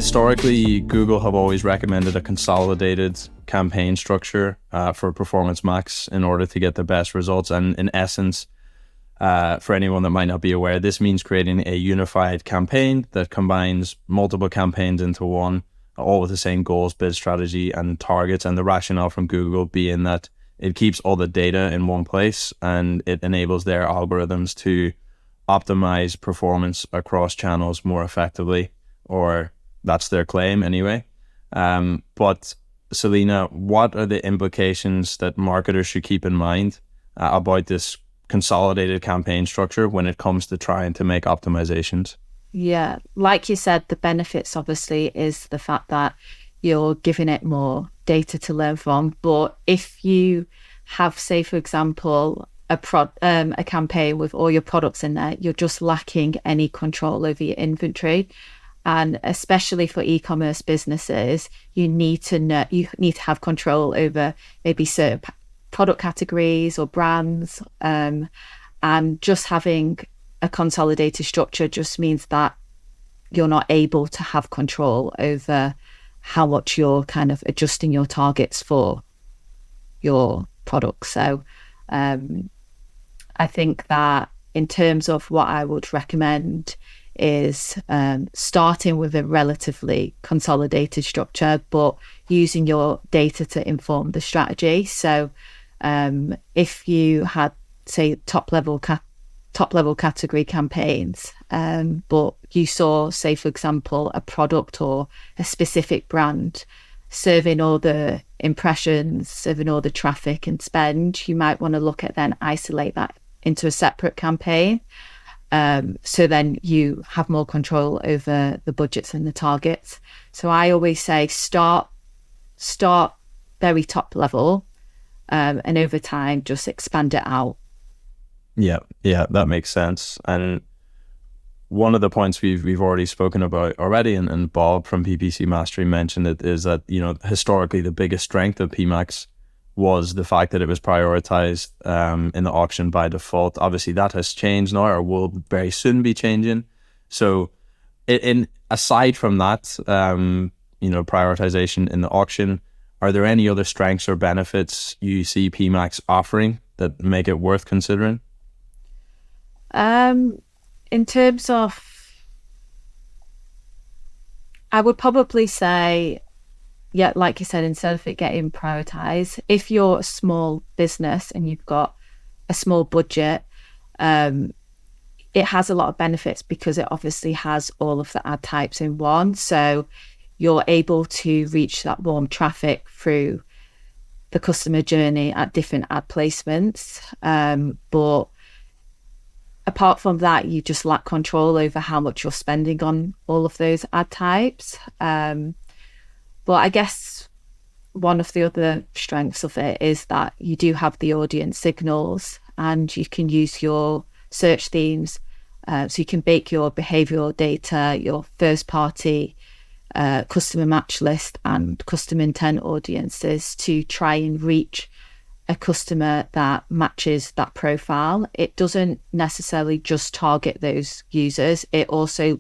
Historically, Google have always recommended a consolidated campaign structure for Performance Max in order to get the best results. And in essence, for anyone that might not be aware, this means creating a unified campaign that combines multiple campaigns into one, all with the same goals, bid strategy, and targets. And the rationale from Google being that it keeps all the data in one place and it enables their algorithms to optimize performance across channels more effectively, or that's their claim anyway. But Selina, what are the implications that marketers should keep in mind about this consolidated campaign structure when it comes to trying to make optimizations? Yeah, like you said, the benefits obviously is the fact that you're giving it more data to learn from. But if you have, say, for example, a campaign with all your products in there, you're just lacking any control over your inventory. And especially for e-commerce businesses, you need to have control over maybe certain product categories or brands. And just having a consolidated structure just means that you're not able to have control over how much you're kind of adjusting your targets for your products. So I think that in terms of what I would recommend is starting with a relatively consolidated structure, but using your data to inform the strategy. So if you had, say, top level category campaigns, but you saw, say, for example, a product or a specific brand serving all the impressions, serving all the traffic and spend, you might want to look at then isolate that into a separate campaign. So then you have more control over the budgets and the targets. So I always say start very top level, and over time just expand it out. Yeah, that makes sense. And one of the points we've already spoken about already, and Bob from PPC Mastery mentioned it, is that, you know, historically the biggest strength of PMax was the fact that it was prioritized in the auction by default. Obviously that has changed now, or will very soon be changing. So aside from that, prioritization in the auction, are there any other strengths or benefits you see PMax offering that make it worth considering? In terms of, I would probably say, yeah, like you said, instead of it getting prioritized, if you're a small business and you've got a small budget, it has a lot of benefits because it obviously has all of the ad types in one. So you're able to reach that warm traffic through the customer journey at different ad placements. But apart from that, you just lack control over how much you're spending on all of those ad types. But I guess one of the other strengths of it is that you do have the audience signals and you can use your search themes. So you can bake your behavioral data, your first party customer match list and custom intent audiences to try and reach a customer that matches that profile. It doesn't necessarily just target those users. It also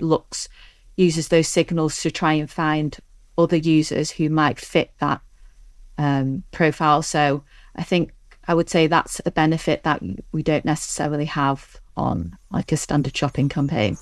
uses those signals to try and find other users who might fit that profile. So I would say that's a benefit that we don't necessarily have on like a standard shopping campaign.